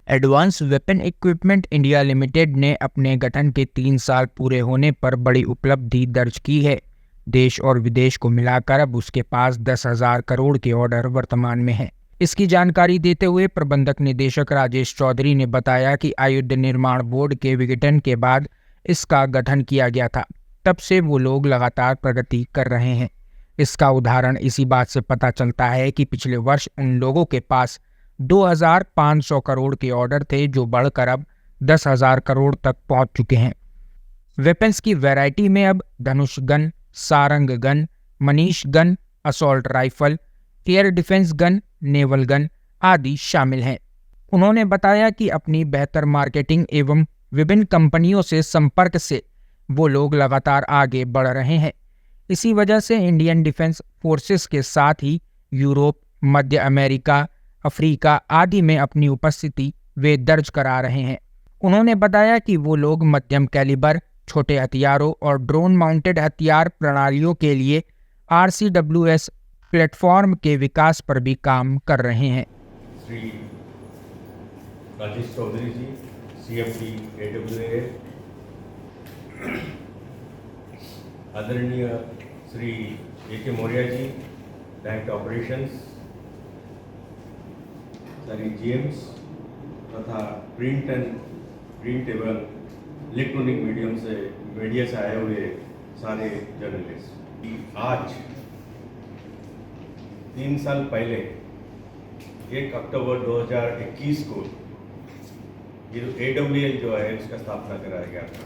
Advance weapon equipment India limited ने अपने गठन के 3 साल पूरे होने पर बड़ी उपलब्धि दर्ज की है। देश और विदेश को मिलाकर अब उसके पास 10,000 करोड़ के ऑर्डर वर्तमान में हैं। इसकी जानकारी देते हुए प्रबंधक निदेशक राजेश चौधरी ने बताया कि आयुध निर्माण बोर्ड के विघटन के बाद इसका गठन किया गया था। तब से वो लोग लगातार प्रगति कर रहे हैं। इसका उदाहरण इसी बात से पता चलता है कि पिछले वर्ष उन लोगों के पास 2,500 करोड़ के ऑर्डर थे, जो बढ़कर अब 10,000 करोड़ तक पहुंच चुके हैं। वेपन्स की वैरायटी में अब Dhanush gun, Sarang gun, Manish gun, assault rifle, air defence gun, naval gun आदि शामिल हैं। उन्होंने बताया कि अपनी बेहतर मार्केटिंग एवं विभिन्न कंपनियों से संपर्क से वो लोग लगातार आगे बढ़ रहे हैं। इसी वजह से इंडियन डिफेंस फोर्सेस के साथ ही यूरोप, मध्य अमेरिका, अफ्रीका आदि में अपनी उपस्थिति वे दर्ज करा रहे हैं। उन्होंने बताया कि वो लोग मध्यम कैलिबर, छोटे हथियारों और ड्रोन माउंटेड हथियार प्रणालियों के लिए RCWS प्लेटफॉर्म के विकास पर भी काम कर रहे हैं। श्री राजेश चौधरी जी, CMD AWA, आदरणीय Shri AK Maurya ji, director operations, सारी GMs तथा प्रिंट एवं इलेक्ट्रॉनिक मीडिया से आए हुए सारे जर्नलिस्ट। आज 3 साल पहले 1 अक्टूबर 2021 को ये जो AWL जो है उसका स्थापना कराया गया था,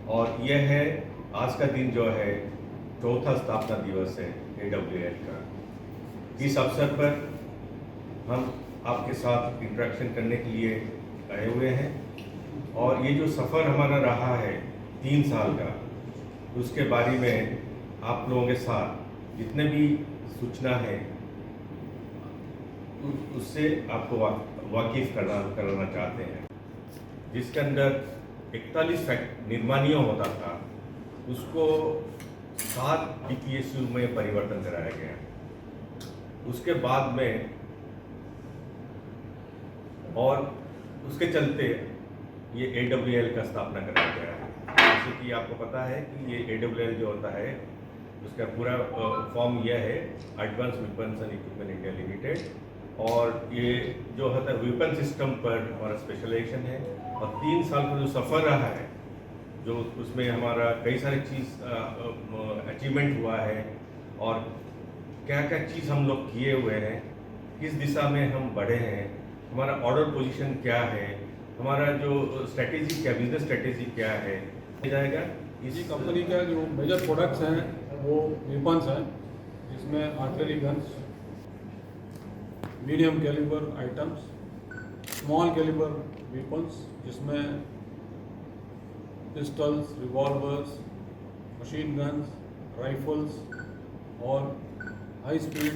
और यह है आज का दिन जो है 4था स्थापना दिवस है AWL का। इस अवसर पर हम आपके साथ इंटरेक्शन करने के लिए आए हुए हैं, और ये जो सफ़र हमारा रहा है 3 साल का, उसके बारे में आप लोगों के साथ जितने भी सूचना है उससे आपको वाकिफ कराना चाहते हैं। जिसके अंदर 41 निर्माणियों होता था, उसको 7 DPSU में परिवर्तन कराया गया। उसके बाद में और उसके चलते ये AWL का स्थापना कराया गया है। जैसे कि आपको पता है कि ये AWL जो होता है उसका पूरा फॉर्म यह है advance weapons and equipment India limited, और ये जो होता है वेपन सिस्टम पर हमारा स्पेशलाइजेशन है। और 3 साल का जो सफ़र रहा है, जो उसमें हमारा कई सारी चीज़ अचीवमेंट हुआ है, और क्या क्या चीज़ हम लोग किए हुए हैं, किस दिशा में हम बढ़े हैं, हमारा ऑर्डर पोजीशन क्या है, हमारा जो स्ट्रेटेजी क्या, बिजनेस स्ट्रेटेजी क्या है जाएगा। इसी कंपनी का जो मेजर प्रोडक्ट्स हैं वो वेपन्स हैं, जिसमें artillery guns, medium calibre items, small calibre weapons जिसमें pistols, revolvers, machine guns, rifles और हाई स्पीड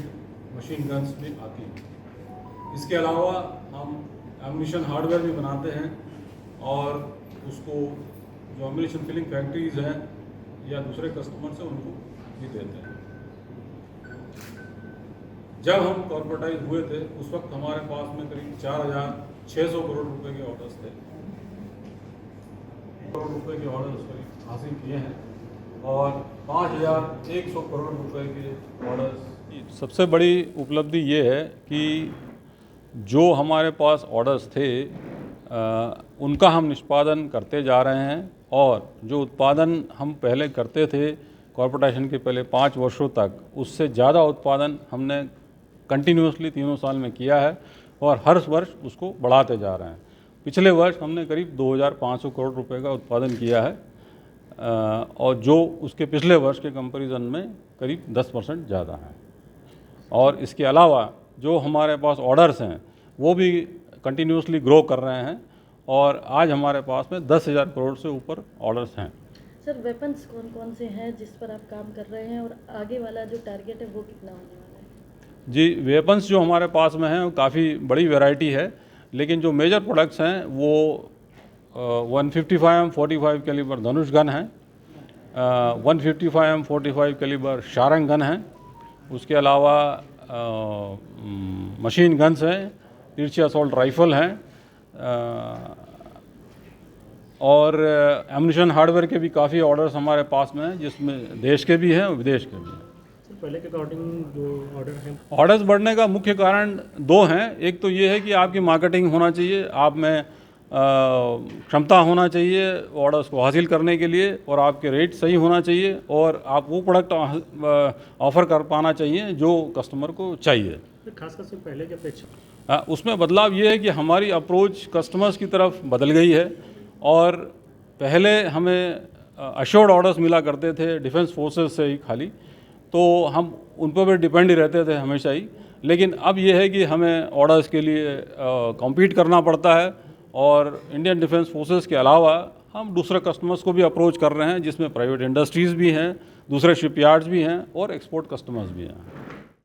मशीन गन्स भी आती हैं। इसके अलावा हम एम्यूनिशन हार्डवेयर भी बनाते हैं, और उसको जो एम्यूनिशन फिलिंग फैक्ट्रीज हैं या दूसरे कस्टमर से उनको भी देते हैं। जब हम कॉर्पोरेटाइज हुए थे उस वक्त हमारे पास में करीब 4,600 करोड़ रुपए के ऑर्डर्स थे। करोड़ रुपए के ऑर्डर्स करीब हासिल किए हैं, और 5,100 करोड़ रुपए के ऑर्डर्स। सबसे बड़ी उपलब्धि ये है कि जो हमारे पास ऑर्डर्स थे उनका हम निष्पादन करते जा रहे हैं, और जो उत्पादन हम पहले करते थे कॉर्पोरेटाइजेशन के पहले 5 वर्षों तक, उससे ज़्यादा उत्पादन हमने कंटिन्यूसली 3 साल में किया है, और हर वर्ष उसको बढ़ाते जा रहे हैं। पिछले वर्ष हमने करीब 2,500 करोड़ रुपए का उत्पादन किया है, और जो उसके पिछले वर्ष के कंपैरिजन में करीब 10% ज़्यादा है। और इसके अलावा जो हमारे पास ऑर्डर्स हैं वो भी कंटिन्यूसली ग्रो कर रहे हैं, और आज हमारे पास में 10,000 करोड़ से ऊपर ऑर्डर्स हैं। सर, वेपन्स कौन कौन से हैं जिस पर आप काम कर रहे हैं, और आगे वाला जो टारगेट है वो कितना होने वाला है? जी, वेपन्स जो हमारे पास में हैं वो काफ़ी बड़ी वैरायटी है, लेकिन जो मेजर प्रोडक्ट्स हैं वो 155 45 कैलिबर धनुष गन है, 155 45 कैलिबर शारंग गन है, उसके अलावा मशीन गन्स हैं, तिरछी असॉल्ट राइफल हैं, और एम्यूनिशन हार्डवेयर के भी काफ़ी ऑर्डर्स हमारे पास में हैं, जिसमें देश के भी हैं और विदेश के भी हैं। सर पहले के अकॉर्डिंग जो ऑर्डर हैं ऑर्डर्स बढ़ने का मुख्य कारण दो हैं। एक तो ये है कि आपकी मार्केटिंग होना चाहिए, आप में क्षमता होना चाहिए ऑर्डर्स को हासिल करने के लिए, और आपके रेट सही होना चाहिए, और आप वो प्रोडक्ट ऑफ़र कर पाना चाहिए जो कस्टमर को चाहिए। खासकर से पहले की अपेक्षा उसमें बदलाव ये है कि हमारी अप्रोच कस्टमर्स की तरफ बदल गई है, और पहले हमें अश्योर्ड ऑर्डर्स मिला करते थे डिफेंस फोर्सेस से ही खाली, तो हम उन पर भी डिपेंड ही रहते थे हमेशा ही। लेकिन अब ये है कि हमें ऑर्डर्स के लिए कॉम्पीट करना पड़ता है, और इंडियन डिफेंस फोर्सेस के अलावा हम दूसरे कस्टमर्स को भी अप्रोच कर रहे हैं, जिसमें प्राइवेट इंडस्ट्रीज़ भी हैं, दूसरे शिपयार्ड्स भी हैं और एक्सपोर्ट कस्टमर्स भी हैं।